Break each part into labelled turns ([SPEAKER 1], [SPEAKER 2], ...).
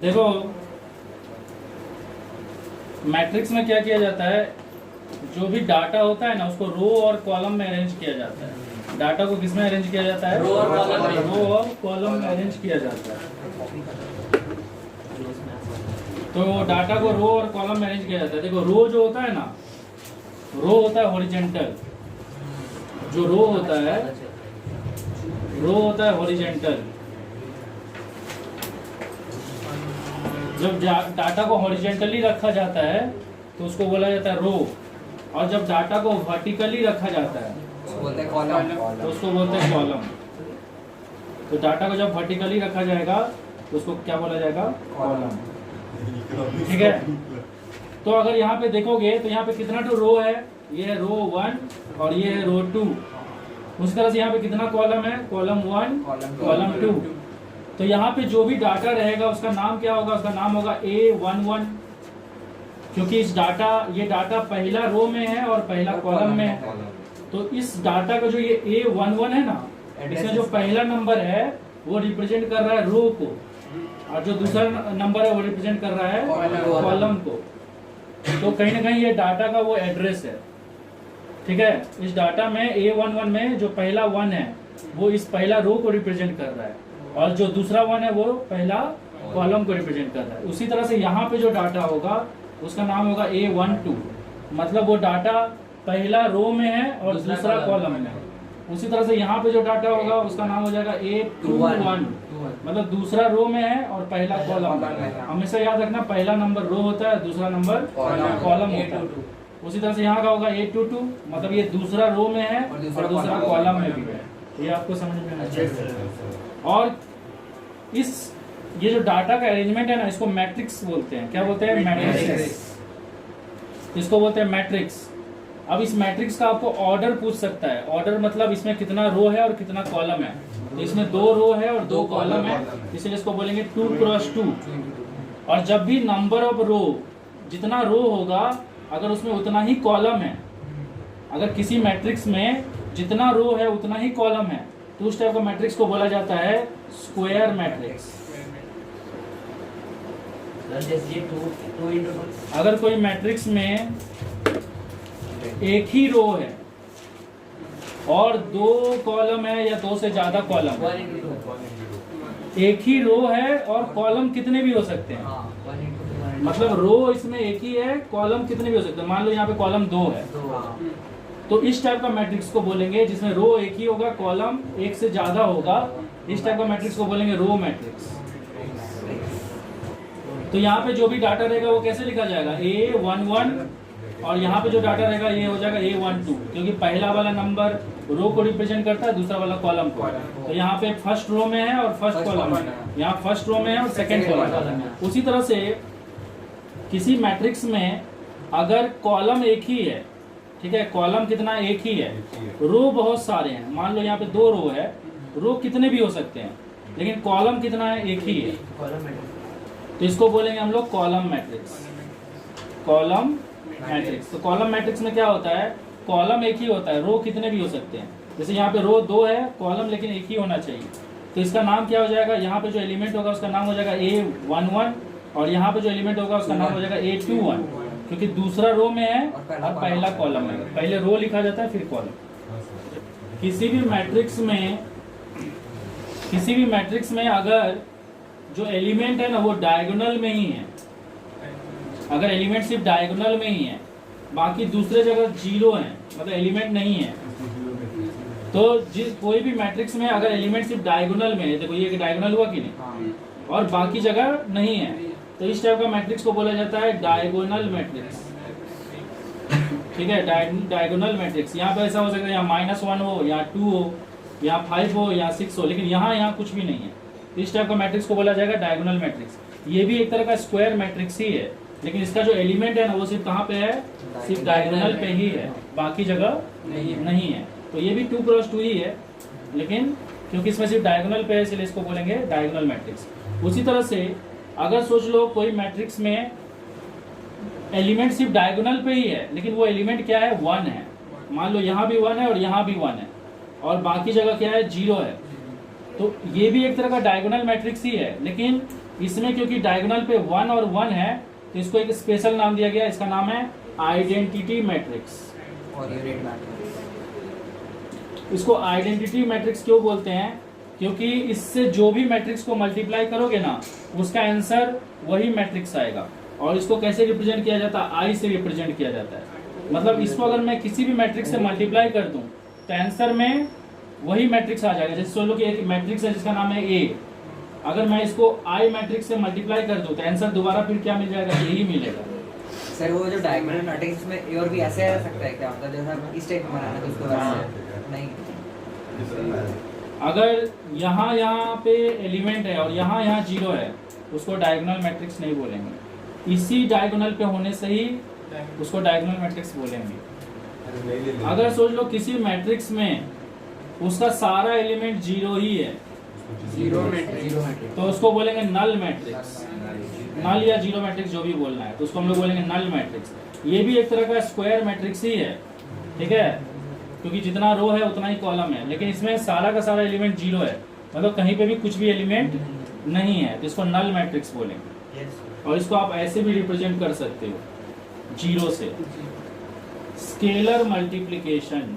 [SPEAKER 1] देखो मैट्रिक्स में क्या किया जाता है, जो भी डाटा होता है ना उसको रो और कॉलम में अरेंज किया जाता है। डाटा को किस में अरेंज किया जाता है? रो और कॉलम में अरेंज किया जाता है। तो डाटा को रो और कॉलम में अरेंज किया जाता है। देखो रो जो होता है ना, रो होता है हॉरिजेंटल। जो रो होता है हॉरिजेंटल। जब डाटा को हॉरिजेंटली रखा जाता है तो उसको बोला जाता है रो, और जब डाटा को वर्टिकली रखा जाता है तो उसको बोलते हैं कॉलम। तो डाटा को जब वर्टिकली रखा जाएगा तो उसको क्या बोला जाएगा? कॉलम। ठीक है। तो अगर यहाँ पे देखोगे तो यहाँ पे कितना टू रो है? ये है रो 1 और ये है रो 2। उसी तरह से यहाँ पे कितना कॉलम है? Column 1 column 2। तो यहाँ पे जो भी डाटा रहेगा उसका नाम क्या होगा? उसका नाम होगा A11, क्योंकि ये डाटा पहला रो में है और पहला कॉलम में है। तो इस डाटा का जो ये A11 है ना, इसमें जो पहला नंबर है वो रिप्रेजेंट कर रहा है रो को, और जो दूसरा नंबर है वो रिप्रेजेंट कर रहा है कॉलम को। तो कहीं ना कहीं ये डाटा का वो एड्रेस है। ठीक है। इस डाटा में A11 में जो पहला 1 है वो इस पहला रो को रिप्रेजेंट कर रहा है, और जो दूसरा 1 है वो पहला कॉलम को रिप्रेजेंट कर रहा है। उसी तरह से यहाँ पे जो डाटा होगा उसका नाम होगा A12, मतलब वो डाटा पहला रो में है और दूसरा कॉलम में है। उसी तरह से यहाँ पे जो डाटा होगा उसका नाम हो जाएगा A21, मतलब दूसरा रो में है और पहला कॉलम में है। हमेशा याद रखना, पहला नंबर रो होता है, दूसरा नंबर कॉलम होता है। उसी तरह से यहाँ का होगा A22, मतलब ये दूसरा रो में है और दूसरा कॉलम में भी है। ये आपको समझ में आना चाहिए। और ये जो डाटा का अरेंजमेंट है ना, इसको मैट्रिक्स बोलते हैं। क्या बोलते हैं? मैट्रिक्स। इसको बोलते हैं मैट्रिक्स। अब इस मैट्रिक्स का आपको ऑर्डर पूछ सकता है। ऑर्डर मतलब इसमें कितना रो है और कितना कॉलम है। तो इसमें 2 रो है और 2 कॉलम है, इसलिए इसको बोलेंगे 2 क्रॉस 2। और जब भी नंबर ऑफ रो, जितना रो होगा अगर उसमें उतना ही कॉलम है, अगर किसी मैट्रिक्स में जितना रो है उतना ही कॉलम है, तो उस टाइप का मैट्रिक्स को बोला जाता है स्क्वायर मैट्रिक्स। अगर कोई मैट्रिक्स में एक ही रो है और 2 कॉलम है या 2 से ज्यादा कॉलम है, एक ही रो है और कॉलम कितने भी हो सकते हैं, मतलब रो इसमें एक ही है, कॉलम कितने भी हो सकते हैं। मान लो यहाँ पे कॉलम 2 है, तो इस टाइप का मैट्रिक्स को बोलेंगे जिसमें रो एक ही होगा, कॉलम एक से ज्यादा होगा। इस टाइप का मैट्रिक्स को बोलेंगे रो मैट्रिक्स। तो यहाँ पे जो भी डाटा रहेगा वो कैसे लिखा जाएगा? A11, और यहाँ पे जो डाटा रहेगा ये हो जाएगा A12, क्योंकि पहला वाला नंबर रो को रिप्रेजेंट करता है, दूसरा वाला कॉलम को। तो यहाँ पे फर्स्ट रो में है और फर्स्ट कॉलम में, यहाँ फर्स्ट रो में है और सेकेंड कॉलम में। उसी तरह से किसी मैट्रिक्स में अगर कॉलम एक ही है, ठीक है, कॉलम कितना? एक ही है, रो बहुत सारे हैं। मान लो यहाँ पे 2 रो है, रो कितने भी हो सकते हैं, लेकिन कॉलम कितना है? एक ही है। तो इसको बोलेंगे हम लोग कॉलम मैट्रिक्स। Column matrix. तो कॉलम मैट्रिक्स में क्या होता है? कॉलम एक ही होता है, रो कितने भी हो सकते हैं। जैसे यहाँ पे रो 2 है, कॉलम लेकिन एक ही होना चाहिए। तो इसका नाम क्या हो जाएगा? यहाँ पे जो एलिमेंट होगा उसका नाम हो जाएगा A11, और यहाँ पे जो एलिमेंट होगा उसका नाम हो जाएगा A21, क्योंकि दूसरा रो में है और पहला कॉलम में। पहले रो लिखा जाता है फिर कॉलम। किसी भी मैट्रिक्स में अगर जो एलिमेंट है ना वो डायगोनल में ही है, अगर एलिमेंट सिर्फ डायगोनल में ही है, बाकी दूसरे जगह 0 है, मतलब एलिमेंट नहीं है, तो कोई भी मैट्रिक्स में अगर एलिमेंट सिर्फ डायगोनल में है, देखो ये डायगोनल हुआ कि नहीं, और बाकी जगह नहीं है, तो इस टाइप का मैट्रिक्स को बोला जाता है डायगोनल मैट्रिक्स। ठीक है, डायगोनल मैट्रिक्स। यहाँ पे ऐसा हो सकता है यहाँ -1 हो, यहाँ 2 हो, यहाँ 5 हो, यहाँ 6 हो, लेकिन यहाँ कुछ भी नहीं है। इस टाइप का मैट्रिक्स को बोला जाएगा डायगोनल मैट्रिक्स। ये भी एक तरह का स्क्वायर मैट्रिक्स ही है, लेकिन इसका जो एलिमेंट है ना वो सिर्फ कहाँ पे है? सिर्फ डायगोनल पे ही है, बाकी जगह नहीं है। तो ये भी 2 क्रॉस 2 ही है, लेकिन क्योंकि इसमें सिर्फ डायगोनल पे है इसलिए इसको बोलेंगे डायगोनल मैट्रिक्स। उसी तरह से अगर सोच लो कोई मैट्रिक्स में एलिमेंट सिर्फ डायगोनल पे ही है, लेकिन वो एलिमेंट क्या है? 1 है। मान लो यहाँ भी 1 है और यहाँ भी 1 है, और बाकी जगह क्या है? 0 है। तो ये भी एक तरह का डायगोनल मैट्रिक्स ही है, लेकिन इसमें क्योंकि डायगोनल पे 1 और 1 है तो इसको एक स्पेशल नाम दिया गया, इसका नाम है आइडेंटिटी मैट्रिक्स।
[SPEAKER 2] और यूनिट मैट्रिक्स
[SPEAKER 1] इसको आइडेंटिटी मैट्रिक्स क्यों बोलते हैं? क्योंकि इससे जो भी मैट्रिक्स को मल्टीप्लाई करोगे ना उसका आंसर वही मैट्रिक्स आएगा। और इसको कैसे रिप्रेजेंट किया जाता है? आई से रिप्रेजेंट किया जाता है। मतलब इसको अगर मैं किसी भी मैट्रिक्स से मल्टीप्लाई कर दूं तो आंसर में वही मैट्रिक्स आ जाएगा। जैसे सोच लो कि एक मैट्रिक्स है जिसका नाम है ए, अगर मैं इसको आई मैट्रिक्स से मल्टीप्लाई कर दूं तो आंसर दोबारा फिर क्या मिल जाएगा? यही मिलेगा।
[SPEAKER 2] सर वो जो डायगोनल मैट्रिक्स में ए और बी ऐसे आ सकता है क्या? मतलब जैसा इस टाइप में बनाना तो उसको वैसे नहीं।
[SPEAKER 1] अगर यहाँ पे एलिमेंट है और यहाँ जीरो है उसको डायगोनल मैट्रिक्स नहीं बोलेंगे, इसी डायगोनल पे होने से ही उसको डायगोनल मैट्रिक्स बोलेंगे। अगर सोच लो किसी मैट्रिक्स में उसका सारा एलिमेंट जीरो ही है,
[SPEAKER 2] जीरो मैट्रिक्स
[SPEAKER 1] तो उसको बोलेंगे नल मैट्रिक्स। नल या जीरो मैट्रिक्स जो भी बोलना है तो उसको हम लोग बोलेंगे नल मैट्रिक्स। ये भी एक तरह का स्क्वायर मैट्रिक्स ही है, ठीक है, क्योंकि जितना रो है उतना ही कॉलम है, लेकिन इसमें सारा का सारा एलिमेंट जीरो है, मतलब कहीं पे भी कुछ भी एलिमेंट नहीं है, तो इसको नल मैट्रिक्स बोलेंगे। और इसको आप ऐसे भी रिप्रेजेंट कर सकते हो जीरो से। Scalar multiplication,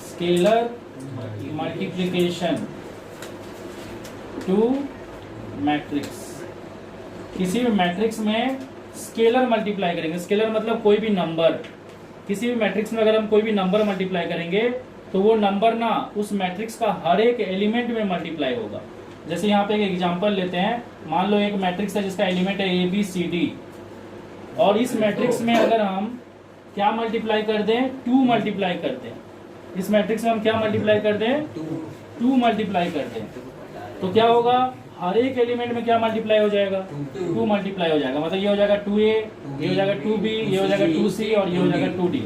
[SPEAKER 1] scalar multiplication to matrix. किसी भी मैट्रिक्स में स्केलर मल्टीप्लाई करेंगे, स्केलर मतलब कोई भी नंबर। किसी भी मैट्रिक्स में अगर हम कोई भी नंबर मल्टीप्लाई करेंगे तो वो नंबर ना उस मैट्रिक्स का हर एक एलिमेंट में मल्टीप्लाई होगा। जैसे यहाँ पे एक एग्जांपल लेते हैं, मान लो एक मैट्रिक्स है जिसका एलिमेंट है ए बी सी डी, और इस मैट्रिक्स में अगर हम क्या मल्टीप्लाई कर दें? 2 मल्टीप्लाई कर दें। इस मैट्रिक्स में हम क्या मल्टीप्लाई कर दें? 2 मल्टीप्लाई कर दें, तो क्या होगा? हर एक एलिमेंट में क्या मल्टीप्लाई हो जाएगा? 2 मल्टीप्लाई हो जाएगा। मतलब ये हो जाएगा 2a, ये हो जाएगा 2b, ये हो जाएगा 2c और ये हो जाएगा 2d।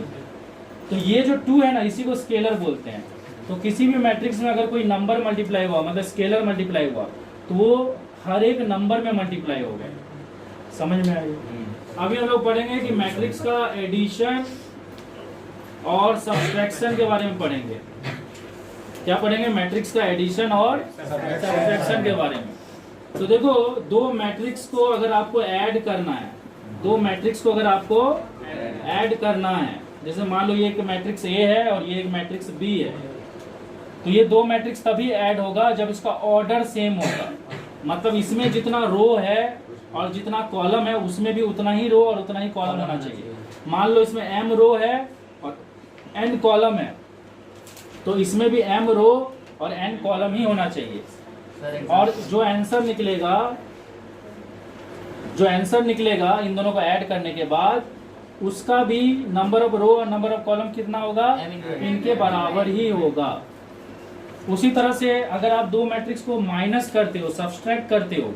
[SPEAKER 1] तो ये जो 2 है ना इसी को स्केलर बोलते हैं। तो किसी भी मैट्रिक्स में अगर कोई नंबर मल्टीप्लाई हुआ, मतलब स्केलर मल्टीप्लाई हुआ, तो वो हर एक नंबर में मल्टीप्लाई होगा। समझ में आई? अभी हम लोग पढ़ेंगे कि मैट्रिक्स का एडिशन और सब्ट्रैक्शन के बारे में पढ़ेंगे। क्या पढ़ेंगे? मैट्रिक्स का एडिशन और सब्ट्रैक्शन के बारे में। तो देखो, दो मैट्रिक्स को अगर आपको ऐड करना है, दो मैट्रिक्स को अगर आपको ऐड करना है, जैसे मान लो ये एक मैट्रिक्स ए है और ये एक मैट्रिक्स बी है, तो ये दो मैट्रिक्स तभी ऐड होगा जब इसका ऑर्डर सेम होगा। मतलब इसमें जितना रो है और जितना कॉलम है उसमें भी उतना ही रो और उतना ही कॉलम होना चाहिए। मान लो इसमें m रो है और n कॉलम है, तो इसमें भी m रो और n कॉलम ही होना चाहिए। और जो आंसर निकलेगा इन दोनों को ऐड करने के बाद, उसका भी नंबर ऑफ रो और नंबर ऑफ कॉलम कितना होगा? इनके बराबर ही होगा। उसी तरह से अगर आप दो मैट्रिक्स को माइनस करते हो, सब्सट्रैक्ट करते हो,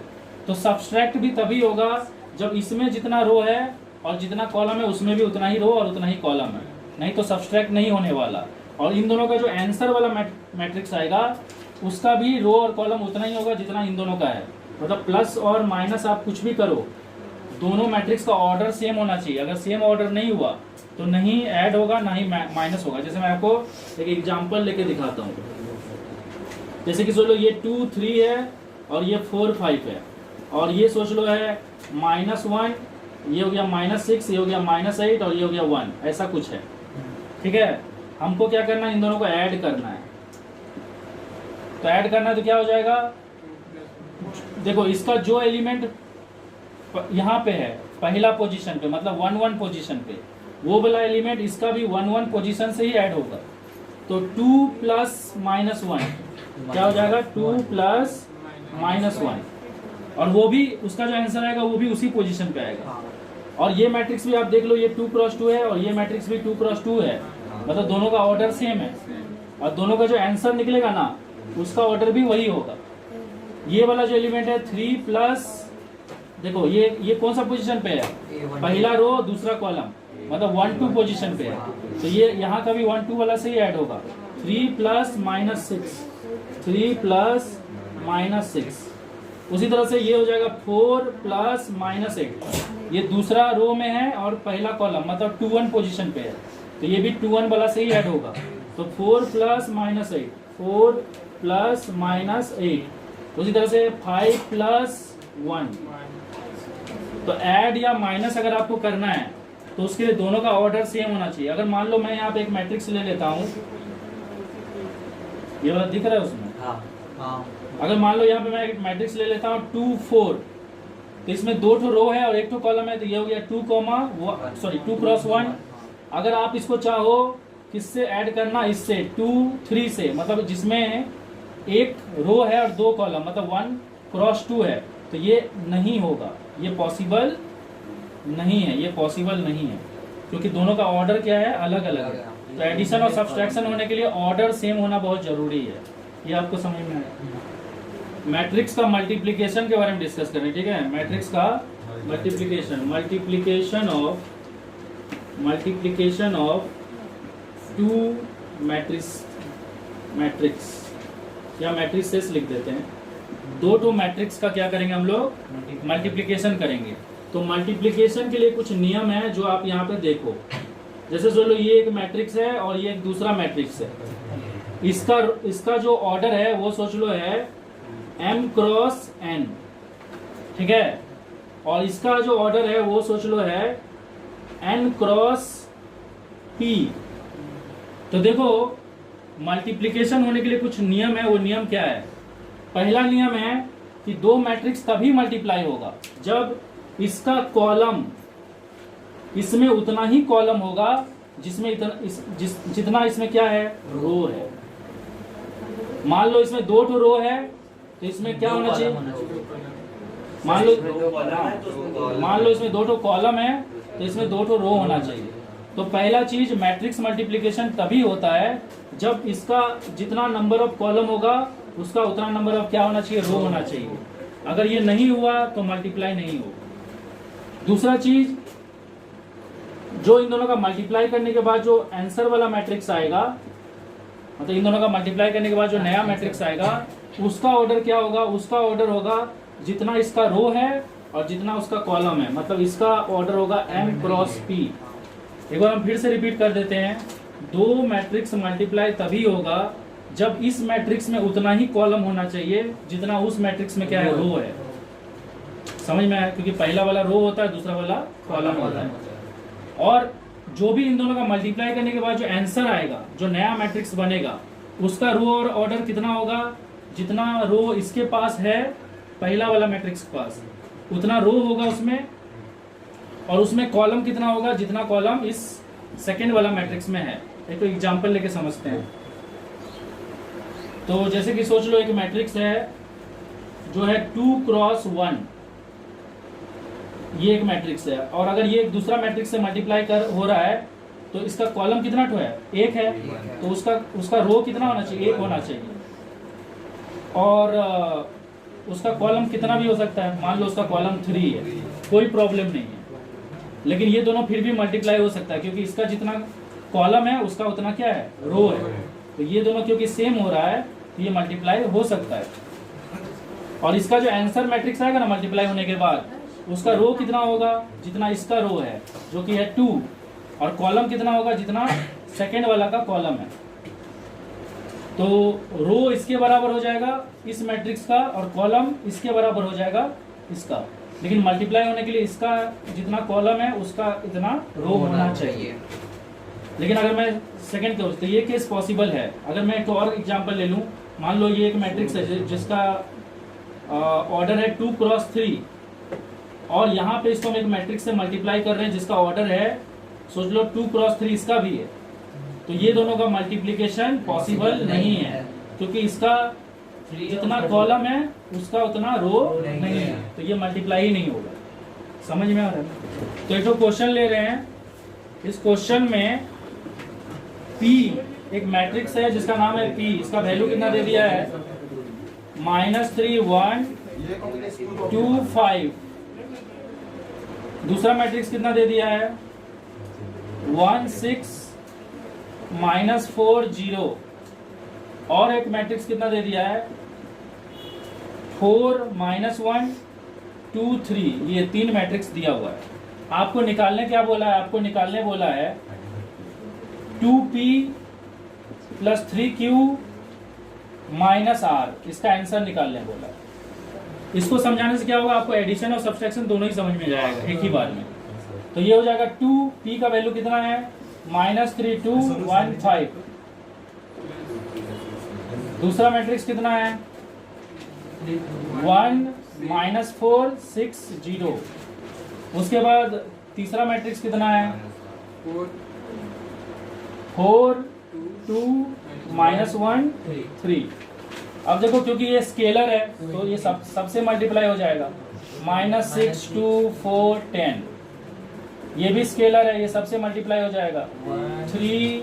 [SPEAKER 1] तो सब्सट्रैक्ट भी तभी होगा जब इसमें जितना रो है और जितना कॉलम है उसमें भी उतना ही रो और उतना ही कॉलम है, नहीं तो सब्सट्रैक्ट नहीं होने वाला। और इन दोनों का जो आंसर वाला मैट्रिक्स आएगा उसका भी रो और कॉलम उतना ही होगा जितना इन दोनों का है। मतलब प्लस और माइनस आप कुछ भी करो, दोनों मैट्रिक्स का ऑर्डर सेम होना चाहिए। अगर सेम ऑर्डर नहीं हुआ तो नहीं ऐड होगा ना ही माइनस होगा। जैसे मैं आपको एक एग्जांपल लेके दिखाता हूँ। जैसे कि सोच लो ये 2 3 है और ये 4 5 है, और ये सोच लो है -1, ये हो गया -6, ये हो गया -8 और ये हो गया 1, ऐसा कुछ है। ठीक है, हमको क्या करना है? इन दोनों को ऐड करना है। तो ऐड करना है तो क्या हो जाएगा? देखो, इसका जो एलिमेंट यहाँ पे है पहला पोजीशन पे, मतलब 1 1 पोजीशन पे, वो वाला एलिमेंट इसका भी 1 1 पोजीशन से ही ऐड होगा। तो 2 + -1 क्या हो जाएगा? 2 + -1, और वो भी उसका जो आंसर आएगा वो भी उसी पोजीशन पे आएगा। और ये मैट्रिक्स भी आप देख लो, ये 2 × 2 है और ये मैट्रिक्स भी 2 × 2 है, मतलब दोनों का ऑर्डर सेम है। और दोनों का जो आंसर निकलेगा ना उसका ऑर्डर भी वही होगा। ये वाला जो एलिमेंट है 3 +, देखो ये कौन सा पोजीशन पे है? पहला रो दूसरा कॉलम, मतलब 1 2 पोजीशन पे है, तो ये यहाँ का भी 1 2 वाला से ही ऐड होगा। 3 + -6, 3 + -6। उसी तरह से ये हो जाएगा 4 + -8, ये दूसरा रो में है और पहला कॉलम मतलब 2 1 पोजीशन पे है, तो ये भी 2 1 वाला से ही ऐड होगा। तो 4 + -8, 4 + -8। उसी तरह से 5 + 1। तो ऐड या माइनस अगर आपको करना है तो उसके लिए दोनों का ऑर्डर सेम होना चाहिए। अगर मान लो मैं यहाँ पे एक मैट्रिक्स ले लेता हूँ, ये वाला दिख रहा है उसमें,
[SPEAKER 2] हाँ
[SPEAKER 1] अगर मान लो यहाँ पे मैं एक मैट्रिक्स ले लेता हूँ 2 4, तो इसमें 2 ठो रो है और 1 ठो कॉलम है, तो ये हो गया 2 क्रॉस 1। अगर आप इसको चाहो किससे ऐड करना, इससे 2 3 से, मतलब जिसमें एक रो है और 2 कॉलम, मतलब 1 क्रॉस 2 है, तो ये नहीं होगा, ये पॉसिबल नहीं है, ये पॉसिबल नहीं है, क्योंकि दोनों का ऑर्डर क्या है, अलग अलग है। तो एडिशन और सब्सट्रैक्शन होने के लिए ऑर्डर सेम होना बहुत जरूरी है, ये आपको समझ में आया। मैट्रिक्स का मल्टीप्लिकेशन के बारे में डिस्कस करें, ठीक है। मैट्रिक्स का मल्टीप्लिकेशन ऑफ 2 मैट्रिक्स या मैट्रिसेस लिख देते हैं। 2 मैट्रिक्स का क्या करेंगे हम लोग, मल्टीप्लिकेशन करेंगे। तो मल्टीप्लिकेशन के लिए कुछ नियम है जो आप यहाँ पे देखो। जैसे सोच लो ये एक मैट्रिक्स है और ये एक दूसरा मैट्रिक्स है, इसका जो ऑर्डर है वो सोच लो है m क्रॉस n, ठीक है, और इसका जो ऑर्डर है वो सोच लो है n क्रॉस p। तो देखो मल्टीप्लिकेशन होने के लिए कुछ नियम है, वो नियम क्या है। पहला नियम है कि 2 मैट्रिक्स तभी मल्टीप्लाई होगा जब इसका कॉलम, इसमें उतना ही कॉलम होगा जिसमें जितना इसमें क्या है, रो है। मान लो इसमें 2 ठो रो है, तो इसमें क्या होना चाहिए, मान लो इसमें 2 ठो कॉलम है, तो इसमें 2 ठो रो होना चाहिए। तो पहला चीज मैट्रिक्स मल्टीप्लिकेशन तभी होता है जब इसका जितना नंबर ऑफ कॉलम होगा उसका उतना नंबर ऑफ क्या होना चाहिए, रो होना चाहिए। अगर ये नहीं हुआ तो मल्टीप्लाई नहीं होगा। दूसरा चीज, जो इन दोनों का मल्टीप्लाई करने के बाद जो आंसर वाला मैट्रिक्स आएगा, मतलब इन दोनों का मल्टीप्लाई करने के बाद जो नया मैट्रिक्स आएगा उसका ऑर्डर क्या होगा, उसका ऑर्डर होगा जितना इसका रो है और जितना उसका कॉलम है, मतलब इसका ऑर्डर होगा m क्रॉस p। एक बार हम फिर से रिपीट कर देते हैं, 2 मैट्रिक्स मल्टीप्लाई तभी होगा जब इस मैट्रिक्स में उतना ही कॉलम होना चाहिए जितना उस मैट्रिक्स में क्या है, रो है। समझ में आया, क्योंकि पहला वाला रो होता है, दूसरा वाला कॉलम होता है। और जो भी इन दोनों का मल्टीप्लाई करने के बाद जो आंसर आएगा, जो नया मैट्रिक्स बनेगा, उसका रो और ऑर्डर कितना होगा, जितना रो इसके पास है पहला वाला मैट्रिक्स के पास उतना रो होगा उसमें, और उसमें कॉलम कितना होगा जितना कॉलम इस सेकंड वाला मैट्रिक्स में है। एक एग्जांपल लेके समझते हैं। तो जैसे कि सोच लो एक मैट्रिक्स है जो है 2 क्रॉस 1, ये एक मैट्रिक्स है, और अगर ये एक दूसरा मैट्रिक्स से मल्टीप्लाई कर हो रहा है तो इसका कॉलम कितना ठो है, 1 है, तो उसका रो कितना होना चाहिए, 1 होना चाहिए। और उसका कॉलम कितना भी हो सकता है, मान लो उसका कॉलम 3 है, कोई प्रॉब्लम नहीं है, लेकिन ये दोनों फिर भी मल्टीप्लाई हो सकता है क्योंकि इसका जितना कॉलम है उसका उतना क्या है, रो है। तो ये दोनों क्योंकि सेम हो रहा है तो ये मल्टीप्लाई हो सकता है। और इसका जो आंसर मैट्रिक्स आएगा ना मल्टीप्लाई होने के बाद, उसका रो कितना होगा जितना इसका रो है जो कि है 2, और कॉलम कितना होगा जितना सेकेंड वाला का कॉलम है। तो रो इसके बराबर हो जाएगा इस मैट्रिक्स का, और कॉलम इसके बराबर हो जाएगा इसका, लेकिन मल्टीप्लाई होने के लिए इसका जितना कॉलम है उसका इतना रो होना चाहिए। लेकिन अगर मैं सेकंड केस, तो ये केस पॉसिबल है। अगर मैं एक और एग्जांपल ले लूं, मान लो ये एक मैट्रिक्स है जिसका ऑर्डर है 2 क्रॉस 3, और यहाँ पे इसको हम एक मैट्रिक्स से मल्टीप्लाई कर रहे हैं जिसका ऑर्डर है, सोच लो 2 क्रॉस 3 इसका भी है, तो ये दोनों का मल्टीप्लिकेशन पॉसिबल नहीं है क्योंकि इसका जितना कॉलम है उसका उतना रो नहीं है, तो ये मल्टीप्लाई ही नहीं होगा। समझ में आ रहा है। तो एक क्वेश्चन ले रहे हैं, इस क्वेश्चन में P एक मैट्रिक्स है जिसका नाम है P, इसका वैल्यू कितना दे दिया है, -3 1 2 5। दूसरा मैट्रिक्स कितना दे दिया है, 1 6 -4 0, और एक मैट्रिक्स कितना दे दिया है, 4 -1 2 3। ये 3 मैट्रिक्स दिया हुआ है। आपको निकालने क्या बोला है, आपको निकालने बोला है 2p + 3q - r, इसका आंसर निकालने बोला है। इसको समझाने से क्या होगा, आपको एडिशन और सब्सट्रैक्शन दोनों ही समझ में जाएगा एक ही बार में। तो ये हो जाएगा 2, p का वैल्यू कितना है -3215। दूसरा मैट्रिक्स कितना है 1 -460। उसके बाद तीसरा मैट्रिक्स कितना है 4 2 -1 3। अब देखो क्योंकि ये स्केलर है तो ये सबसे मल्टीप्लाई हो जाएगा, -6 2 4 10। ये भी स्केलर है, ये सबसे मल्टीप्लाई हो जाएगा 3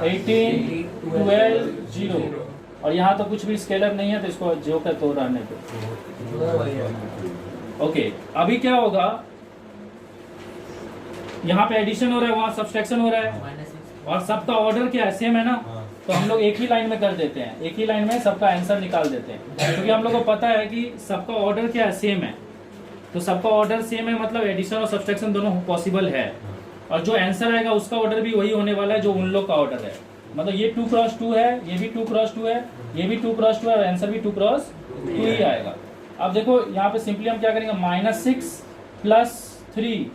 [SPEAKER 1] 18 12 0। और यहाँ तो कुछ भी स्केलर नहीं है तो इसको जो का तो रहने दो। ओके, अभी क्या होगा, यहाँ पे एडिशन हो रहा है, वहाँ सब्सट्रैक्शन हो रहा है, और सबका ऑर्डर क्या है, सेम है ना। तो हम लोग एक ही लाइन में कर देते हैं, एक ही लाइन में सबका आंसर निकाल देते हैं, क्योंकि हम लोग को पता है कि सबका ऑर्डर क्या है, सेम है। तो सबका ऑर्डर सेम है, मतलब एडिशन और सब्सट्रैक्शन दोनों पॉसिबल है, और जो आंसर आएगा उसका ऑर्डर भी वही होने वाला है जो उन लोग का ऑर्डर है। मतलब ये 2 क्रॉस 2 है, ये भी 2 क्रॉस 2 है, ये भी 2 क्रॉस 2 है, और आंसर भी 2 क्रॉस 2 ही आएगा। अब देखो यहाँ पे सिंपली हम क्या करेंगे, -6 + 3,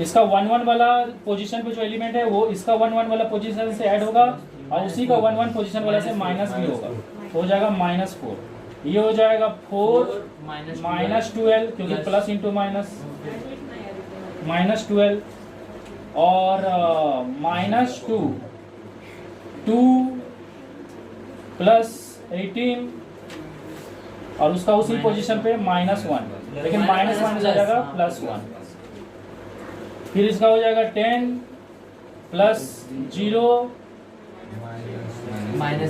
[SPEAKER 1] इसका 1 1 वाला पोजीशन पे जो एलिमेंट है वो इसका 1 1 वाला पोजीशन से ऐड होगा, और उसी का 1 1 पोजीशन वाला से माइनस भी होगा, तो हो जाएगा -4। ये हो जाएगा 4 -12, क्योंकि प्लस इंटू माइनस, -12, और -2 2 + 18, और उसका उसी पोजीशन पे -1, लेकिन -1 हो जाएगा +1। फिर इसका हो जाएगा 10 + 0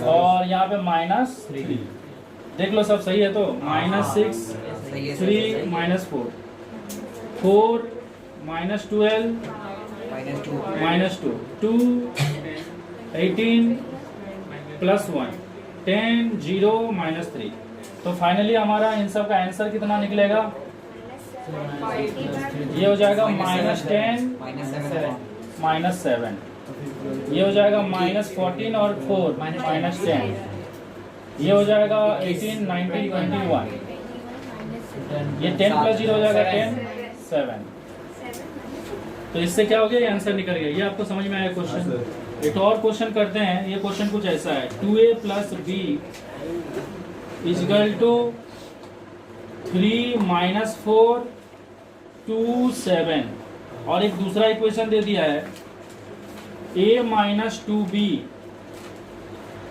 [SPEAKER 1] और यहाँ पे -3। देख लो सब सही है तो, -6 3 -4 4 -12 -2 2 18 +1 10 0 -3। तो फाइनली हमारा इन सब का आंसर कितना निकलेगा, ये हो जाएगा -10 -7, ये हो जाएगा -14 और 4 -10, ये हो जाएगा 18 19 21, ये 10 + 0 हो जाएगा 10 7। तो इससे क्या हो गया, ये आंसर निकल गया। ये आपको समझ में आया क्वेश्चन। एक और क्वेश्चन करते हैं। ये क्वेश्चन कुछ ऐसा है, 2a + b = 3 - 4 2 7, और एक दूसरा इक्वेशन दे दिया है a - 2b,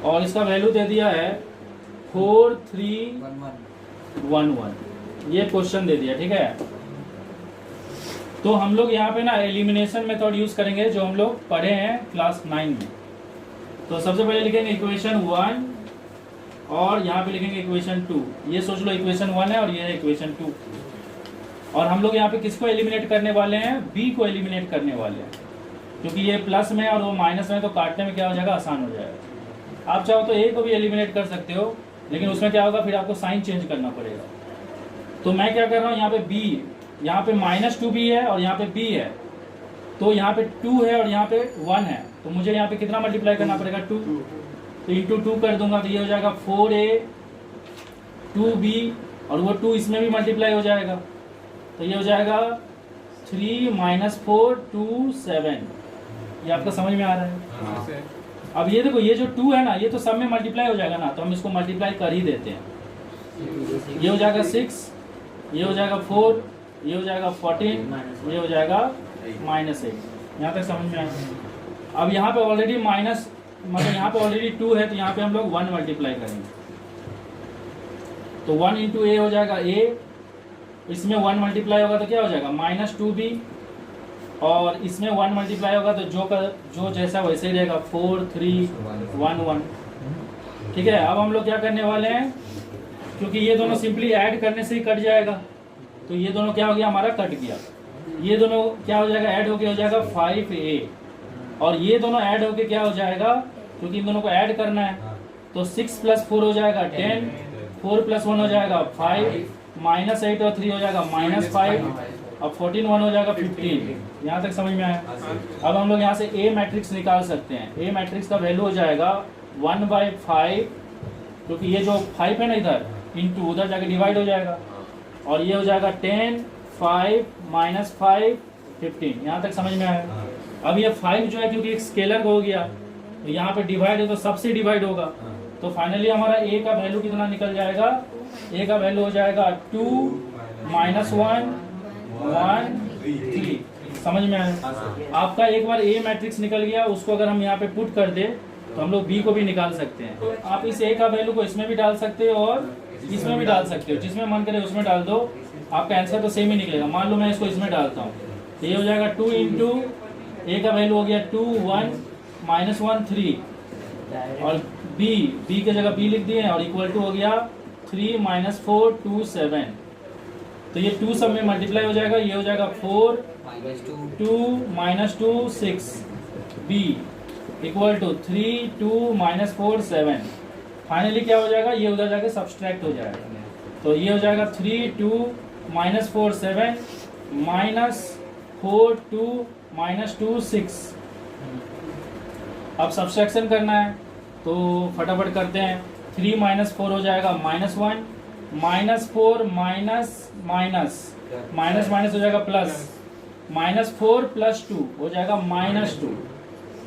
[SPEAKER 1] और इसका वैल्यू दे दिया है 4 3 1 1। ये क्वेश्चन दे दिया, ठीक है। तो हम लोग यहाँ पे ना एलिमिनेशन मेथड यूज करेंगे जो हम लोग पढ़े हैं क्लास 9 में। तो सबसे पहले लिखेंगे इक्वेशन 1, और यहाँ पे लिखेंगे इक्वेशन 2। ये सोच लो इक्वेशन 1 है और ये है इक्वेशन 2। और हम लोग यहाँ पे किसको एलिमिनेट करने वाले हैं, b को एलिमिनेट करने वाले हैं, क्योंकि ये प्लस में और वो माइनस में, तो काटने में क्या हो जाएगा, आसान हो जाएगा। आप चाहो तो a को भी एलिमिनेट कर सकते हो, लेकिन उसमें क्या होगा, फिर आपको साइन चेंज करना पड़ेगा। तो मैं क्या कर रहा हूँ, यहाँ पे b, यहाँ पे -2b है और यहाँ पे b है, तो यहाँ पे 2 है और यहाँ पे 1 है, तो मुझे यहाँ पे कितना मल्टीप्लाई करना पड़ेगा, 2। तो इंटू 2 कर दूंगा, तो ये हो जाएगा 4a 2b, और वो 2 इसमें भी मल्टीप्लाई हो जाएगा, तो ये हो जाएगा 3 - 4 2 7। ये आपका समझ में आ रहा है? अब ये देखो, ये जो 2 है ना, ये तो सब में मल्टीप्लाई हो जाएगा ना, तो हम इसको मल्टीप्लाई कर ही देते हैं। ये हो जाएगा 6, ये हो जाएगा 4, ये हो जाएगा 14, ये हो जाएगा -8। यहाँ तक समझ में आया? अब यहाँ पे ऑलरेडी मतलब यहाँ पे ऑलरेडी 2 है, तो यहाँ पे हम लोग 1 मल्टीप्लाई करेंगे, तो 1 × a हो जाएगा a, इसमें 1 मल्टीप्लाई होगा तो क्या हो जाएगा, -2b, और इसमें 1 मल्टीप्लाई होगा तो जो जैसा वैसे ही रहेगा, 4 3 1 1। ठीक है। अब हम लोग क्या करने वाले हैं, क्योंकि ये दोनों सिंपली ऐड करने से ही कट जाएगा, तो ये दोनों क्या हो गया, हमारा कट गया। ये दोनों क्या हो जाएगा, ऐड होके हो जाएगा 5a, और ये दोनों ऐड होके क्या हो जाएगा, क्योंकि इन दोनों को ऐड करना है, तो 6 + 4 हो जाएगा 10, 4 + 1 हो जाएगा 5, -8 और 3 हो जाएगा -5, अब 14 1 हो जाएगा 15। यहाँ तक समझ में आया? अब हम लोग यहाँ से a मैट्रिक्स निकाल सकते हैं। a मैट्रिक्स का वैल्यू हो जाएगा 1/5, क्योंकि ये जो 5 है ना इधर, इंटू उधर जाके डिवाइड हो जाएगा, और ये हो जाएगा 10, 5 माइनस 5 15। यहाँ तक समझ में आया। अब ये 5 जो है क्योंकि एक स्केलर हो गया तो यहाँ पे डिवाइड है तो सबसे डिवाइड होगा, तो फाइनली हमारा a का वैल्यू कितना निकल जाएगा, a का वैल्यू हो जाएगा 2 माइनस 1 1 3। समझ में आया। आपका एक बार a मैट्रिक्स निकल गया, उसको अगर हम यहाँ पे पुट कर दे तो हम लोग b को भी निकाल सकते हैं। तो आप इस a का वैल्यू को इसमें भी डाल सकते हो और इसमें भी डाल सकते हो, जिसमें मन करे उसमें डाल दो, आपका आंसर तो सेम ही निकलेगा। मान लो मैं इसको इसमें डालता हूँ तो ये हो जाएगा 2 इंटू a का वैल्यू हो गया 2 1 माइनस 1 3, और b के जगह b लिख दिए और इक्वल टू हो गया 3 माइनस 4 2 7। तो ये 2 सब में मल्टीप्लाई हो जाएगा, ये हो जाएगा 4 2 minus 2 6, b equal to 3 2 minus 4 7। Finally क्या हो जाएगा, ये उधर जाके सब्सट्रैक्ट हो जाएगा, तो ये हो जाएगा 3 2 माइनस 4 7 माइनस 4 2 माइनस 2 6। अब सब्सट्रैक्शन करना है तो फटाफट करते हैं। 3 माइनस 4 हो जाएगा -1, minus 4 minus minus minus minus हो जाएगा प्लस, -4 प्लस 2 हो जाएगा -2,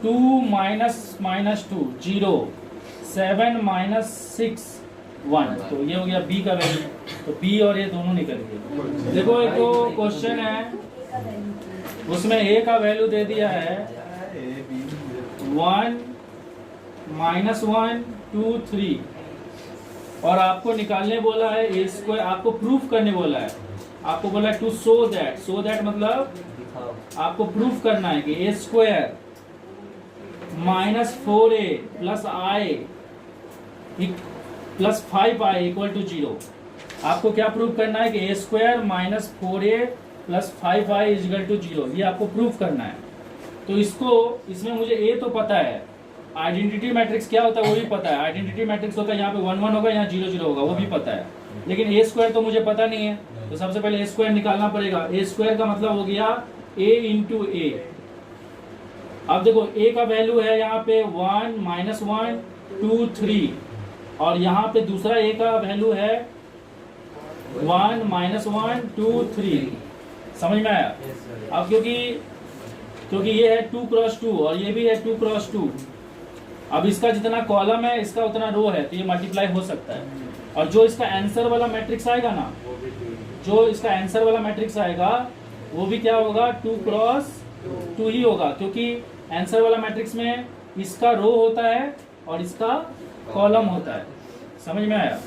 [SPEAKER 1] 2 माइनस माइनस 2 0, 7 माइनस 6 1। तो ये हो गया b का वैल्यू, तो b और ये दोनों निकल गए। देखो एक तो क्वेश्चन है उसमें a का वैल्यू दे दिया है 1 माइनस 1 2 3, और आपको निकालने बोला है ए स्क्वायर, आपको प्रूफ करने बोला है, आपको बोला है टू शो दैट मतलब आपको प्रूफ करना है कि a square minus 4a plus i plus 5i equal to 0। आपको क्या प्रूफ करना है कि a square minus 4a plus 5i equal to 0, ये आपको प्रूफ करना है। तो इसमें मुझे a तो पता है, आइडेंटिटी मैट्रिक्स क्या होता है वो भी पता है, आइडेंटिटी मैट्रिक्स होता है यहाँ पे 1 1 होगा, यहाँ 0 0 होगा, वो भी पता है, लेकिन ए स्क्वायर तो मुझे पता नहीं है। तो सबसे पहले ए स्क्वायर निकालना पड़ेगा। ए स्क्वायर का मतलब हो गया a इंटू ए। अब देखो a का वैल्यू है यहाँ पे 1 माइनस 1 2 3, और यहाँ पे दूसरा a का वैल्यू है 1 माइनस 1 2 3। समझ में आया। अब क्योंकि ये है 2 क्रॉस 2 और ये भी है 2 क्रॉस 2, अब इसका जितना कॉलम है इसका उतना रो है, तो ये मल्टीप्लाई हो सकता है। और जो इसका आंसर वाला मैट्रिक्स आएगा ना, जो इसका आंसर वाला मैट्रिक्स आएगा वो भी क्या होगा 2 क्रॉस 2 ही होगा, क्योंकि आंसर वाला मैट्रिक्स में इसका रो होता है और इसका कॉलम होता है। समझ में आया।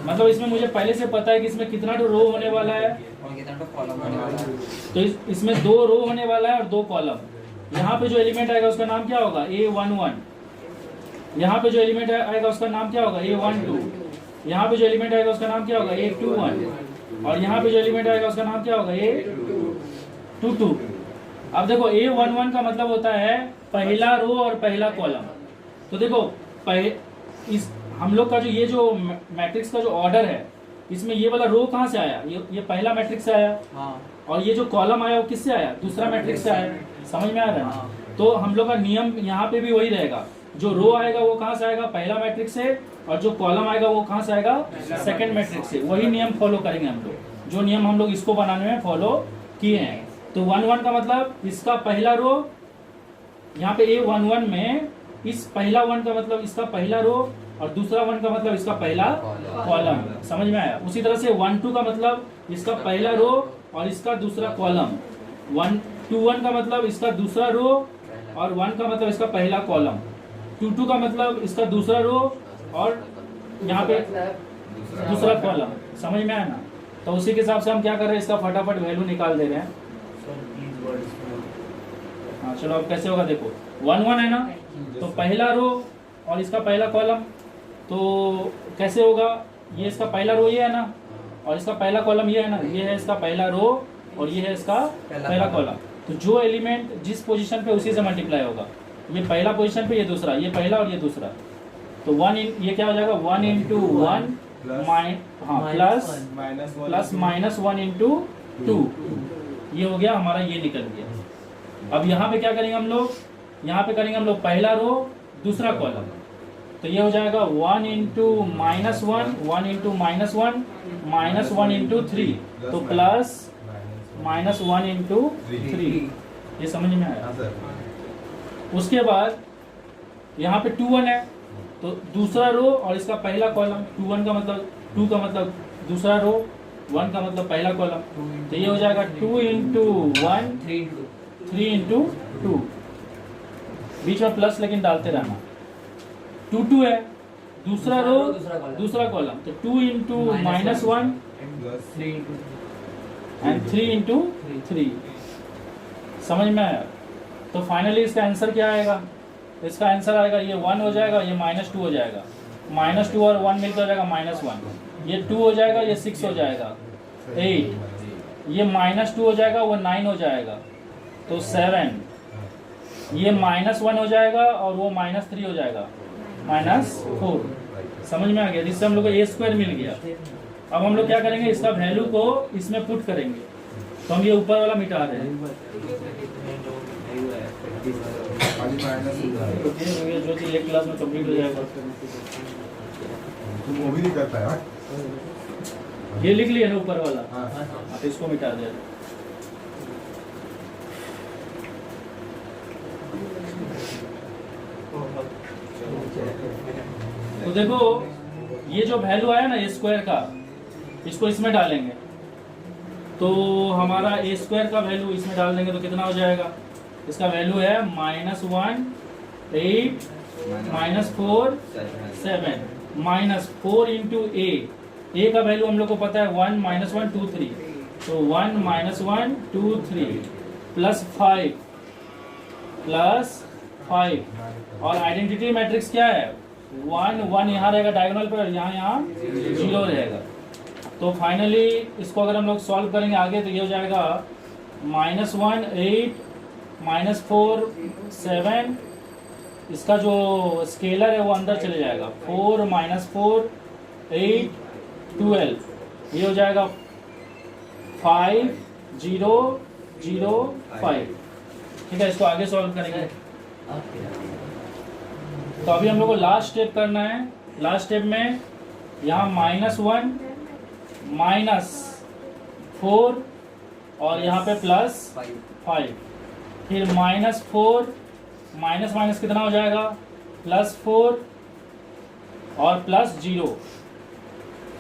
[SPEAKER 1] मतलब इसमें मुझे पहले से पता है कि इसमें कितना तो रो होने वाला है
[SPEAKER 2] और कितना तो कॉलम होने वाला है।
[SPEAKER 1] तो इसमें 2 रो होने वाला है और 2 कॉलम। यहाँ पे जो एलिमेंट आएगा उसका नाम क्या होगा A11, यहाँ पे जो एलिमेंट आएगा उसका नाम क्या होगा A12, यहाँ पे जो एलिमेंट आएगा उसका नाम क्या होगा A21, और यहाँ पे जो एलिमेंट आएगा उसका नाम क्या होगा A22। अब देखो A11 का मतलब होता है पहला रो और पहला कॉलम। तो देखो इस हम लोग का ये जो मैट्रिक्स का जो ऑर्डर है, इसमें ये वाला रो कहाँ से आया, ये पहला मैट्रिक्स से आया, और ये जो कॉलम आया वो किससे आया, दूसरा मैट्रिक्स से आया। समझ में आ रहा है। तो हम लोग का नियम यहाँ पे भी वही रहेगा, जो रो आएगा वो कहाँ से आएगा, पहला मैट्रिक्स से, और जो कॉलम आएगा वो कहाँ से आएगा, सेकंड मैट्रिक्स से। वही नियम फॉलो करेंगे हम लोग, जो नियम हम लोग इसको बनाने में फॉलो किए हैं। तो 1 1 का मतलब इसका पहला रो, यहाँ पे A11 में इस पहला 1 का मतलब इसका पहला रो, और दूसरा 1 का मतलब इसका पहला कॉलम। समझ में आया। उसी तरह से 1 2 का मतलब इसका पहला रो और इसका दूसरा कॉलम। 1 2 1 का मतलब इसका दूसरा रो और 1 का मतलब इसका पहला कॉलम। 2 2 का मतलब इसका दूसरा रो और यहाँ पे दूसरा कॉलम। समझ में आया ना। तो उसी के हिसाब से हम क्या कर रहे हैं, इसका फटाफट वैल्यू निकाल दे रहे हैं। हाँ चलो अब कैसे होगा, देखो 1 1 है ना, तो पहला रो और इसका पहला कॉलम, तो कैसे होगा, ये इसका पहला रो ये है ना, और इसका पहला कॉलम ये है ना, ये है इसका पहला रो और ये है इसका पहला कॉलम। तो जो एलिमेंट जिस पोजीशन पे उसी से मल्टीप्लाई होगा, ये पहला पोजीशन पे, ये दूसरा, ये पहला और ये दूसरा। तो 1 ये क्या हो जाएगा, 1 इंटू 1 प्लस माइनस 1 इंटू 2, ये हो गया हमारा, ये निकल गया। अब यहाँ पे क्या करेंगे हम लोग, यहाँ पे करेंगे हम लोग पहला रो दूसरा कॉलम। तो ये हो जाएगा 1 into minus one, 1 into minus one, minus 1 into 3, तो प्लस माइनस 1 इंटू 3। ये समझ में आया? उसके बाद यहाँ पे 2 1 है, तो दूसरा रो और इसका पहला कॉलम, 2 1 का मतलब 2 का मतलब दूसरा रो, 1 का मतलब पहला कॉलम, तो ये हो जाएगा 2 इंटू 1, 3 इंटू 2, बीच में प्लस लेकिन डालते रहना। 2 2 है, दूसरा रो दूसरा कॉलम, तो 2 इंटू माइनस 1 एंड 3 इंटू 3। समझ में आया? तो फाइनली इसका आंसर क्या आएगा? इसका आंसर आएगा ये 1 हो जाएगा, ये -2 हो जाएगा, -2 और 1 मिलकर हो जाएगा -1, ये 2 हो जाएगा, ये 6 हो जाएगा, 8, ये -2 हो जाएगा, वो 9 हो जाएगा, तो 7, ये -1 हो जाएगा और वो -3 हो जाएगा, -4। समझ में आ गया? जिससे हम लोग को a² मिल गया। अब हम लोग क्या करेंगे, इसका वैल्यू को इसमें पुट करेंगे, तो हम ये ऊपर वाला मिटा रहे हैं। जो चीज एक क्लास में कंप्लीट हो जाएगा
[SPEAKER 3] तुम वो भी नहीं कर पाया।
[SPEAKER 1] ये लिख लिया ना ऊपर वाला,
[SPEAKER 3] हाँ।
[SPEAKER 1] आप इसको मिटा दे। तो देखो ये जो वैल्यू आया ना a² का, इसको इसमें डालेंगे, तो हमारा a² का वैल्यू इसमें डाल देंगे तो कितना हो जाएगा? इसका वैल्यू है -1 8 -4 7 -4 इंटू a का वैल्यू हम लोग को पता है 1 -1 2 3, तो 1 -1 2 3 प्लस 5 और आइडेंटिटी मैट्रिक्स क्या है? 1 1 यहाँ रहेगा डायगोनल पर, यहाँ 0 रहेगा। तो फाइनली इसको अगर हम लोग सॉल्व करेंगे आगे, तो ये हो जाएगा -1 8 -4 7, इसका जो स्केलर है वो अंदर चले जाएगा, 4 -4 8 12, ये हो जाएगा 5 0 0 5। ठीक है, इसको आगे सॉल्व करेंगे। तो अभी हम लोग को लास्ट स्टेप करना है। लास्ट स्टेप में यहाँ -1 -4 और यहाँ पे +5, फिर -4 माइनस कितना हो जाएगा? +4 और +0,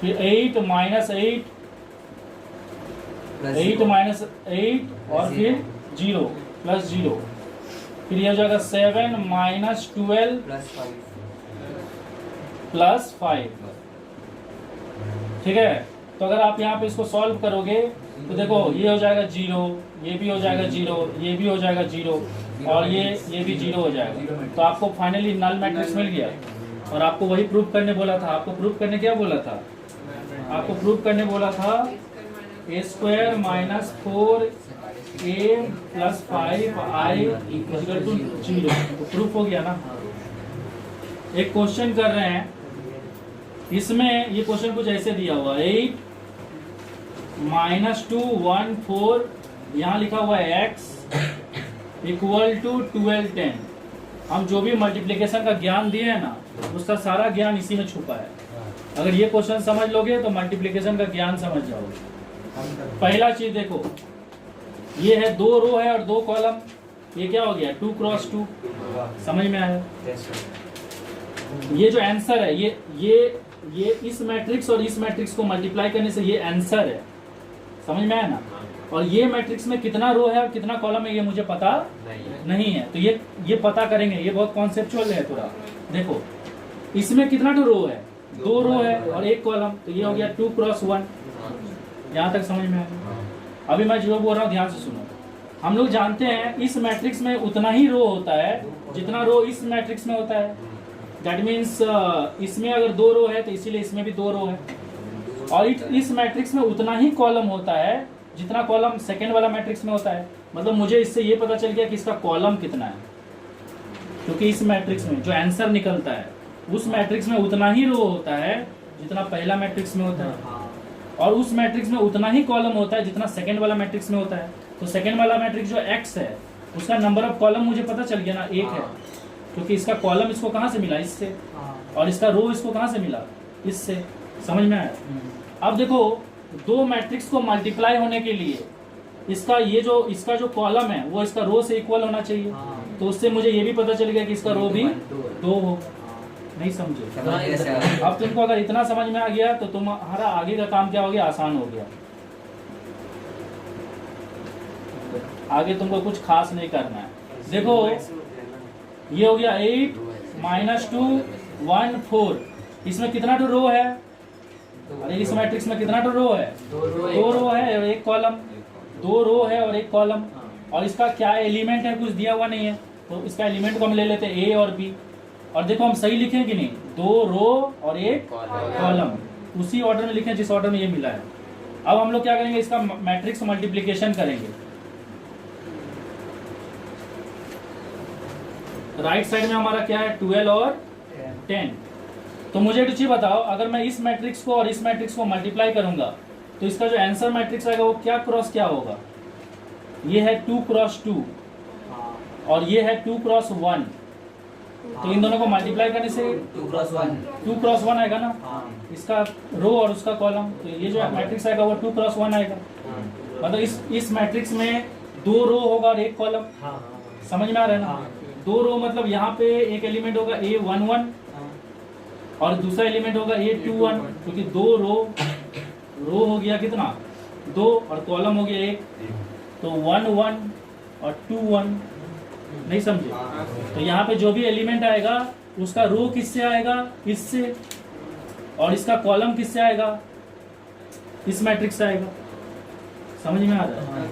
[SPEAKER 1] फिर 8 -8 8 और फिर 0 +0, फिर ये हो जाएगा 7 -12 +5। ठीक है, तो अगर आप यहाँ पे इसको सॉल्व करोगे तो देखो ये हो जाएगा 0, ये भी हो जाएगा 0, ये भी हो जाएगा 0 और ये भी 0 हो जाएगा। तो आपको फाइनली नल मैट्रिक्स मिल गया। और आपको वही प्रूफ करने बोला था। आपको प्रूफ करने क्या बोला था? आपको प्रूफ करने बोला था a² - 4a + 5i = 0। तो प्रूफ हो गया ना। एक क्वेश्चन कर रहे हैं, इसमें ये क्वेश्चन कुछ ऐसे दिया हुआ 8 -2 1 4, यहाँ लिखा हुआ है x = 12 10। हम जो भी मल्टीप्लिकेशन का ज्ञान दिए हैं ना, उसका सारा ज्ञान इसी में छुपा है। अगर ये क्वेश्चन समझ लोगे तो मल्टीप्लिकेशन का ज्ञान समझ जाओगे। पहला चीज देखो, ये है 2 रो है और 2 कॉलम, ये क्या हो गया? 2 × 2। समझ में आया? ये जो आंसर है ये इस मैट्रिक्स और इस मैट्रिक्स को मल्टीप्लाई करने से ये आंसर है। समझ में आया ना? और ये मैट्रिक्स में कितना रो है और कितना कॉलम है ये मुझे पता नहीं है। तो ये पता करेंगे। ये बहुत कॉन्सेप्चुअल है थोड़ा। देखो इसमें कितना रो है? 2 रो है और 1 कॉलम, तो ये हो गया 2 × 1। यहाँ तक समझ में आया? अभी मैं जो बोल रहा हूँ ध्यान से सुनो। हम लोग जानते हैं इस मैट्रिक्स में उतना ही रो होता है जितना रो इस मैट्रिक्स में होता है। दैट मीन्स इसमें अगर 2 रो है तो इसीलिए इसमें भी 2 रो है। और इस मैट्रिक्स में उतना ही कॉलम होता है जितना कॉलम सेकेंड वाला मैट्रिक्स में होता है। मतलब मुझे इससे ये पता चल गया कि इसका कॉलम कितना है, क्योंकि इस मैट्रिक्स में जो आंसर निकलता है उस मैट्रिक्स में उतना ही रो होता है जितना पहला मैट्रिक्स में होता है, और उस मैट्रिक्स में उतना ही कॉलम होता है जितना सेकेंड वाला मैट्रिक्स में होता है। तो सेकेंड वाला मैट्रिक्स जो x है उसका नंबर ऑफ कॉलम मुझे पता चल गया ना, 1 है। क्योंकि इसका कॉलम इसको कहाँ से मिला, इससे,
[SPEAKER 2] हाँ।
[SPEAKER 1] और इसका रो इसको कहाँ से मिला, इससे। समझ में आया? अब देखो दो मैट्रिक्स को मल्टीप्लाई होने के लिए इसका इसका जो कॉलम है वो इसका रो से इक्वल होना चाहिए।
[SPEAKER 2] हाँ।
[SPEAKER 1] तो उससे मुझे ये भी पता चल गया कि इसका रो भी 2 हो। नहीं समझे? अब तुमको अगर इतना समझ में आ गया तो तुम्हारा आगे का काम क्या हो गया, आसान हो गया। आगे तुमको कुछ खास नहीं करना है। देखो ये हो गया 8 - 2 1 4। इसमें कितना तो रो है, अरे इस मैट्रिक्स में कितना तो रो है, 2 रो है और 1 कॉलम। 2 रो है और 1 कॉलम। और इसका क्या एलिमेंट है, कुछ दिया हुआ नहीं है, तो इसका एलिमेंट को हम ले लेते हैं A और B। और देखो हम सही लिखें कि नहीं, 2 रो और 1 कॉलम, उसी ऑर्डर में लिखें जिस ऑर्डर में ये मिला है। अब हम लोग क्या करेंगे, इसका मैट्रिक्स मल्टीप्लिकेशन करेंगे। राइट साइड में हमारा क्या है, 12 और 10। तो मुझे एक चीज बताओ, अगर मैं इस मैट्रिक्स को और इस मैट्रिक्स को मल्टीप्लाई करूंगा तो इसका जो आंसर मैट्रिक्स आएगा वो क्या क्रॉस क्या होगा, ये है 2 क्रॉस 2 और ये है 2 क्रॉस 1। तो इन दोनों को मल्टीप्लाई करने से
[SPEAKER 2] 2 क्रॉस 1
[SPEAKER 1] आएगा ना, इसका रो और उसका कॉलम। तो ये जो मैट्रिक्स आएगा वो 2 क्रॉस 1 आएगा। मतलब इस मैट्रिक्स में 2 रो होगा और 1 कॉलम। समझ में आ रहा है ना? 2 रो मतलब यहाँ पे एक एलिमेंट होगा A11 और दूसरा एलिमेंट होगा A21, क्योंकि 2 रो हो गया कितना, 2 और कॉलम हो गया 1, तो 1 1 और 2 1। नहीं समझे? तो यहाँ पे जो भी एलिमेंट आएगा उसका रो किससे आएगा, इससे, और इसका कॉलम किससे आएगा, इस मैट्रिक्स से आएगा। समझ में आ रहा है?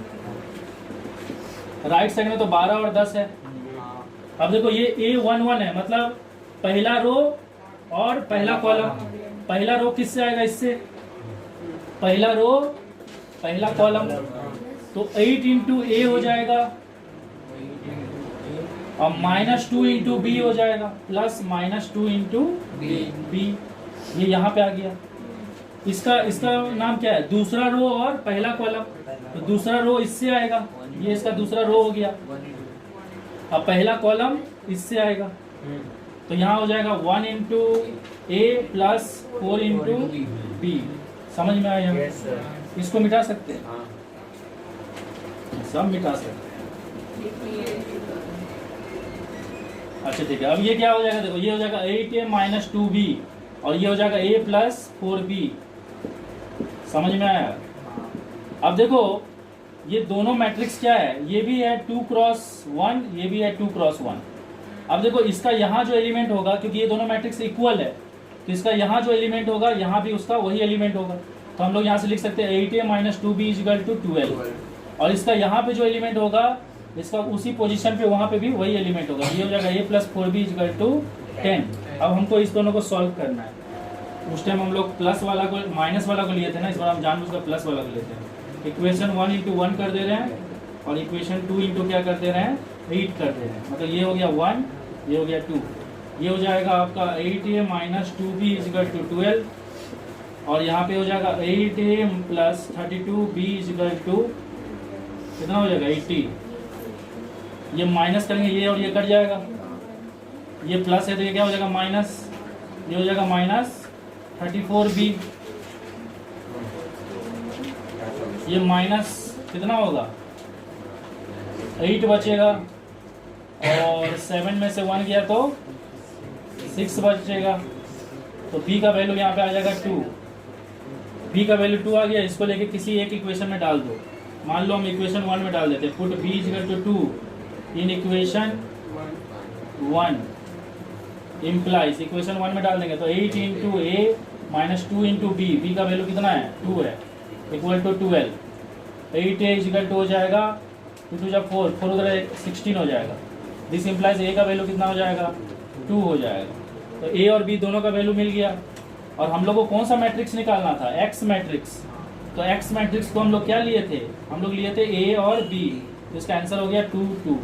[SPEAKER 1] राइट साइड में तो 12 और 10 है। अब देखो ये A11 है, मतलब पहला रो और पहला कॉलम। पहला रो किससे आएगा, इससे, पहला रो पहला कॉलम, तो 8 इंटू A हो जाएगा और -2 इंटू B हो जाएगा, प्लस -2 इंटू B। ये यहाँ पे आ गया। इसका नाम क्या है, दूसरा रो और पहला कॉलम। तो दूसरा रो इससे आएगा, ये इसका दूसरा रो हो गया। अब पहला कॉलम इससे आएगा, तो यहाँ हो जाएगा 1 into A plus 4 into B। समझ में आया? इसको मिटा सकते हैं, सब मिटा सकते हैं। अच्छा ठीक है, अब ये क्या हो जाएगा, देखो ये हो जाएगा 8A - 2B और ये हो जाएगा A प्लस 4B। समझ में आया? अब देखो ये दोनों मैट्रिक्स क्या है, ये भी है 2 क्रॉस 1, ये भी है 2 क्रॉस 1। अब देखो इसका यहाँ जो एलिमेंट होगा, क्योंकि ये दोनों मैट्रिक्स इक्वल है, तो इसका यहाँ जो एलिमेंट होगा यहाँ भी उसका वही एलिमेंट होगा। तो हम लोग यहाँ से लिख सकते हैं 8A - 2B = 12। और इसका यहाँ पे जो एलिमेंट होगा इसका उसी पोजीशन पे वहाँ पे भी वही एलिमेंट होगा। ये हो जाएगा A प्लस 4B = 10। अब हमको इस दोनों को सॉल्व करना है। उस टाइम हम लोग प्लस वाला को माइनस वाला को लिए थे ना, इस बार हम जानबूझकर प्लस वाला को लेते हैं। इक्वेशन 1 इंटू 1 कर दे रहे हैं और इक्वेशन 2 इंटू क्या कर दे रहे हैं, 8 कर दे रहे हैं। मतलब ये हो गया 1, ये हो गया 2। ये हो जाएगा आपका 8A - 2B = 12 और यहाँ पे हो जाएगा 8A प्लस 32B = कितना हो जाएगा, 80। ये माइनस करेंगे ये और ये कट जाएगा, ये प्लस है तो ये क्या हो जाएगा माइनस, ये हो जाएगा -34B। ये माइनस कितना होगा, 8 बचेगा और 7 में से 1 गया तो 6 बचेगा। तो B का वैल्यू यहाँ पे आ जाएगा 2। B का वैल्यू 2 आ गया, इसको लेके किसी एक इक्वेशन में डाल दो। मान लो हम इक्वेशन 1 में डाल देते हैं, put B = 2 in equation 1 implies, equation 1 में डाल देंगे तो 8 इंटू A - 2 इंटू B का वैल्यू कितना है, 2 है, इक्वल टू 12। 8A = हो जाएगा 2 2 जा 4, 4 उधर 16 हो जाएगा। दिस इम्प्लाइज A का वैल्यू कितना हो जाएगा, 2 हो जाएगा। तो A और B दोनों का वैल्यू मिल गया। और हम लोग को कौन सा मैट्रिक्स निकालना था, X मैट्रिक्स। तो X मैट्रिक्स को हम लोग क्या लिए थे, हम लोग लिए थे A और B, तो इसका आंसर हो गया 2 2।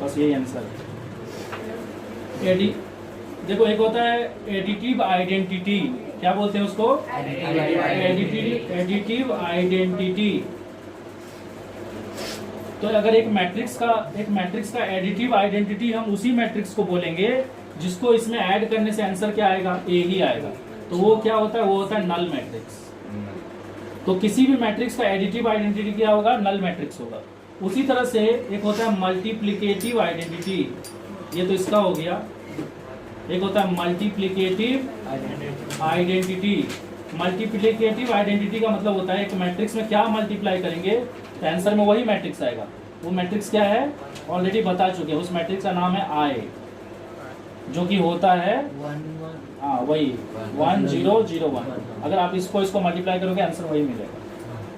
[SPEAKER 1] बस यही आंसर है। देखो एक होता है एडिटिव आइडेंटिटी, क्या बोलते हैं उसको, एडिटिव आइडेंटिटी। तो अगर एक मैट्रिक्स का एडिटिव आइडेंटिटी हम उसी मैट्रिक्स को बोलेंगे जिसको इसमें ऐड करने से आंसर क्या आएगा, ए ही आएगा। तो वो क्या होता है, वो होता है नल मैट्रिक्स। तो किसी भी मैट्रिक्स का एडिटिव आइडेंटिटी क्या होगा, नल मैट्रिक्स होगा। उसी तरह से एक होता है मल्टीप्लिकेटिव आइडेंटिटी, ये तो इसका हो गया। एक होता है मल्टीप्लिकेटिव आइडेंटिटी। मल्टीप्लिकेटिव आइडेंटिटी का मतलब होता है एक मैट्रिक्स में क्या मल्टीप्लाई करेंगे तो आंसर में वही मैट्रिक्स आएगा। वो मैट्रिक्स क्या है, ऑलरेडी बता चुके हैं। उस मैट्रिक्स का नाम है आई, जो कि होता है वही 1 0 0 1। अगर आप इसको मल्टीप्लाई करोगे आंसर वही मिलेगा।